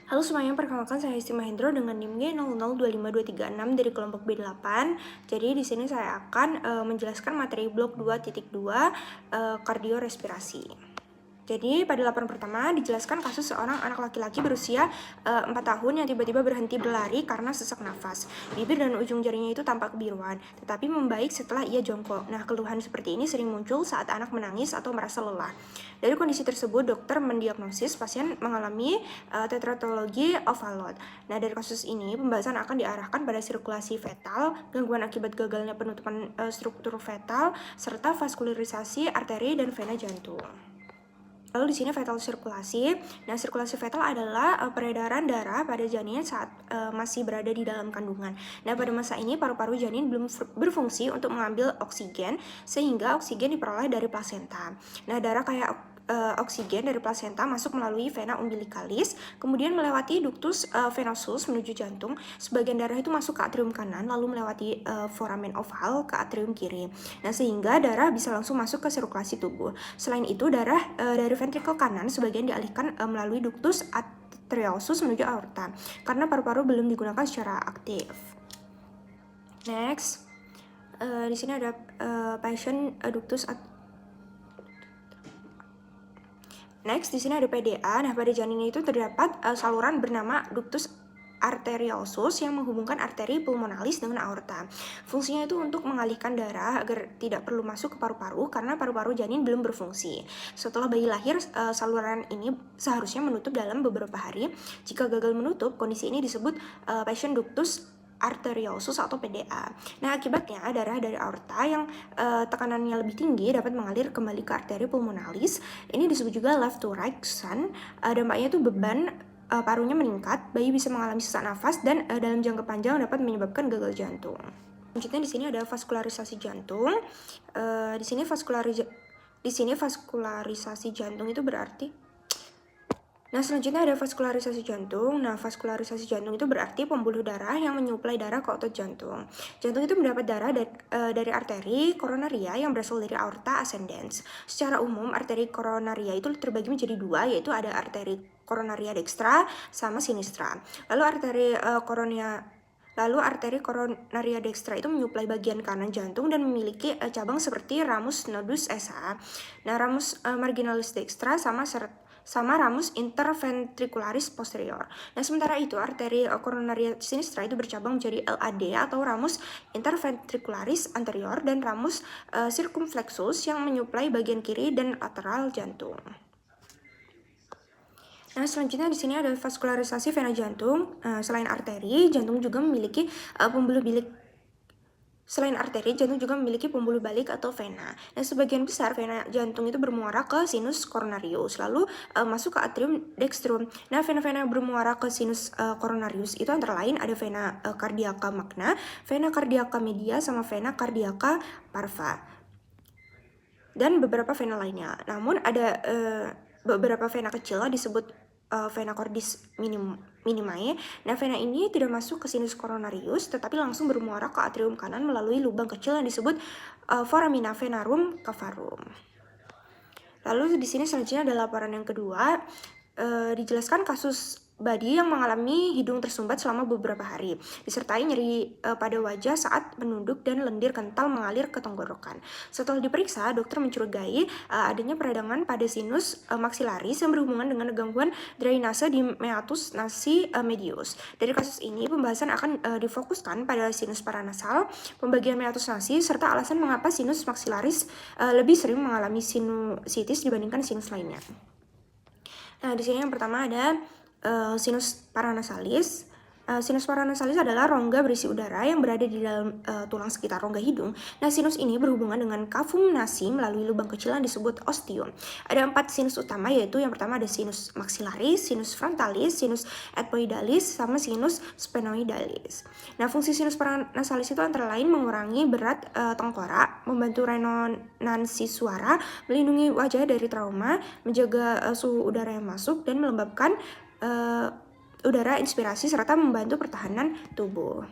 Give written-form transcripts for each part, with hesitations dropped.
Halo semuanya, perkenalkan saya Isti Mahendro dengan NIM G00252336 dari kelompok B8. Jadi di sini saya akan menjelaskan materi blok 2.2 kardiorespirasi. Jadi pada laporan pertama dijelaskan kasus seorang anak laki-laki berusia 4 tahun yang tiba-tiba berhenti berlari karena sesak nafas. Bibir dan ujung jarinya itu tampak kebiruan, tetapi membaik setelah ia jongkok. Nah, keluhan seperti ini sering muncul saat anak menangis atau merasa lelah. Dari kondisi tersebut, dokter mendiagnosis pasien mengalami tetratologi overload. Nah, dari kasus ini pembahasan akan diarahkan pada sirkulasi fetal, gangguan akibat gagalnya penutupan struktur fetal, serta vaskularisasi arteri dan vena jantung. Lalu di sini fetal sirkulasi. Nah, sirkulasi fetal adalah peredaran darah pada janin saat masih berada di dalam kandungan. Nah, pada masa ini paru-paru janin belum berfungsi untuk mengambil oksigen, sehingga oksigen diperoleh dari plasenta. Nah, darah kaya oksigen dari plasenta masuk melalui vena umbilicalis, kemudian melewati ductus venosus menuju jantung. Sebagian darah itu masuk ke atrium kanan, lalu melewati foramen oval ke atrium kiri. Nah, sehingga darah bisa langsung masuk ke sirkulasi tubuh. Selain itu, darah dari ventrikel kanan sebagian dialihkan melalui ductus arteriosus menuju aorta, karena paru-paru belum digunakan secara aktif. Next, di sini ada patient ductus Next, di sini ada PDA. Nah, pada janin itu terdapat saluran bernama ductus arteriosus yang menghubungkan arteri pulmonalis dengan aorta. Fungsinya itu untuk mengalihkan darah agar tidak perlu masuk ke paru-paru karena paru-paru janin belum berfungsi. Setelah bayi lahir, saluran ini seharusnya menutup dalam beberapa hari. Jika gagal menutup, kondisi ini disebut patient ductus arteriosus atau PDA. Nah, akibatnya darah dari aorta yang tekanannya lebih tinggi dapat mengalir kembali ke arteri pulmonalis. Ini disebut juga left to right shunt. Dampaknya itu beban parunya meningkat, bayi bisa mengalami sesak nafas, dan dalam jangka panjang dapat menyebabkan gagal jantung. Selanjutnya di sini ada vaskularisasi jantung. Di sini vaskularisasi jantung itu berarti selanjutnya ada vaskularisasi jantung. Nah, vaskularisasi jantung itu berarti pembuluh darah yang menyuplai darah ke otot jantung. Jantung itu mendapat darah dari arteri koronaria yang berasal dari aorta ascendens. Secara umum, arteri koronaria itu terbagi menjadi dua, yaitu ada arteri koronaria dextra sama sinistra. Lalu arteri koronaria dextra itu menyuplai bagian kanan jantung dan memiliki cabang seperti ramus nodus SA. Nah, ramus marginalis dextra sama ramus interventricularis posterior. Nah, sementara itu arteri koronaria sinistra itu bercabang menjadi LAD atau ramus interventricularis anterior dan ramus circumflexus yang menyuplai bagian kiri dan lateral jantung. Nah, selanjutnya di sini ada vaskularisasi vena jantung. Selain arteri, jantung juga memiliki pembuluh bilik. Selain arteri, jantung juga memiliki pembuluh balik atau vena. Nah, sebagian besar vena jantung itu bermuara ke sinus coronarius, lalu masuk ke atrium dextrum. Nah, vena-vena yang bermuara ke sinus coronarius itu antara lain ada vena cardiaca magna, vena cardiaca media, sama vena cardiaca parva, dan beberapa vena lainnya. Namun ada beberapa vena kecil disebut vena cordis minimae. Nah, vena ini tidak masuk ke sinus coronarius, tetapi langsung bermuara ke atrium kanan melalui lubang kecil yang disebut foramina venarum cavarum. Lalu di sini selanjutnya ada laporan yang kedua. Dijelaskan kasus bayi yang mengalami hidung tersumbat selama beberapa hari, disertai nyeri pada wajah saat menunduk dan lendir kental mengalir ke tenggorokan. Setelah diperiksa, dokter mencurigai adanya peradangan pada sinus maxillaris yang berhubungan dengan gangguan drainase di meatus nasi medius. Dari kasus ini, pembahasan akan difokuskan pada sinus paranasal, pembagian meatus nasi, serta alasan mengapa sinus maxillaris lebih sering mengalami sinusitis dibandingkan sinus lainnya. Nah, di sini yang pertama ada sinus paranasalis. Sinus paranasalis adalah rongga berisi udara yang berada di dalam tulang sekitar rongga hidung. Nah, sinus ini berhubungan dengan cavum nasi melalui lubang kecil yang disebut ostium. Ada 4 sinus utama, yaitu yang pertama ada sinus maxillaris, sinus frontalis, sinus etmoidalis, sama sinus sphenoidalis. Nah, fungsi sinus paranasalis itu antara lain mengurangi berat tengkorak, membantu resonansi suara, melindungi wajah dari trauma, menjaga suhu udara yang masuk, dan melembabkan udara inspirasi serta membantu pertahanan tubuh.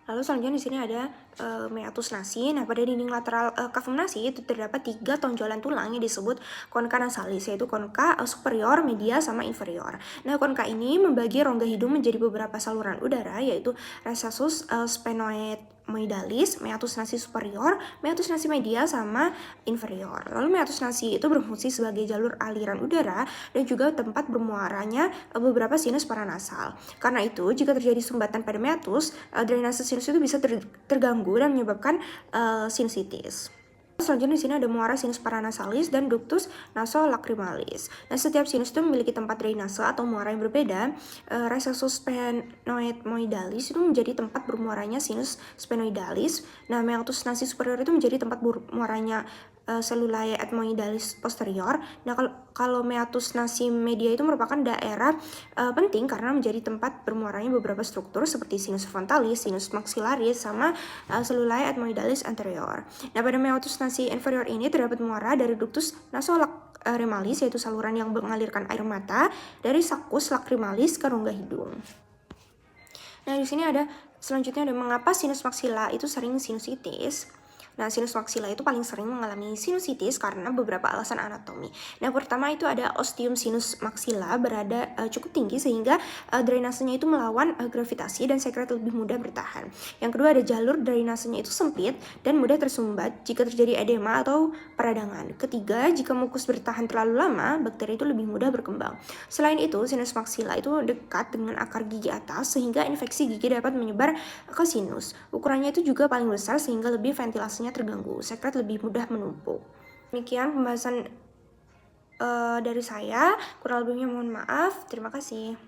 Lalu selanjutnya di sini ada meatus nasi. Nah, pada dinding lateral cavum nasi itu terdapat 3 tonjolan tulang yang disebut concha nasalis, yaitu concha superior, media, sama inferior. Nah, concha ini membagi rongga hidung menjadi beberapa saluran udara, yaitu recessus sphenoidalis, meatus nasi superior, meatus nasi media, sama inferior. Lalu meatus nasi itu berfungsi sebagai jalur aliran udara dan juga tempat bermuaranya beberapa sinus paranasal. Karena itu, jika terjadi sumbatan pada meatus, drainase sinus itu bisa terganggu dan menyebabkan sinusitis. Selanjutnya di sini ada muara sinus paranasalis dan ductus nasolacrimalis. Nah, setiap sinus itu memiliki tempat drainase atau muara yang berbeda. Recessus sphenoidalis itu menjadi tempat bermuaranya sinus sphenoidalis. Nah, meatus nasi superior itu menjadi tempat bermuaranya cellulae ethmoidalis posterior. Nah, kalau meatus nasi media itu merupakan daerah penting karena menjadi tempat bermuaranya beberapa struktur seperti sinus frontalis, sinus maxillaris, sama cellulae ethmoidalis anterior. Nah, pada meatus nasi inferior ini terdapat muara dari ductus nasolacrimalis, yaitu saluran yang mengalirkan air mata dari saccus lacrimalis ke rongga hidung. Nah, di sini ada selanjutnya ada mengapa sinus maxilla itu sering sinusitis. Nah, sinus maxilla itu paling sering mengalami sinusitis karena beberapa alasan anatomi. Nah, pertama itu ada ostium sinus maxilla berada cukup tinggi sehingga drainasenya itu melawan gravitasi dan sekret lebih mudah bertahan. Yang kedua ada jalur drainasenya itu sempit dan mudah tersumbat jika terjadi edema atau peradangan. Ketiga, jika mukus bertahan terlalu lama, bakteri itu lebih mudah berkembang. Selain itu, sinus maxilla itu dekat dengan akar gigi atas sehingga infeksi gigi dapat menyebar ke sinus. Ukurannya itu juga paling besar sehingga lebih ventilasinya terganggu, sekret lebih mudah menumpuk. Demikian pembahasan dari saya, kurang lebihnya mohon maaf. Terima kasih.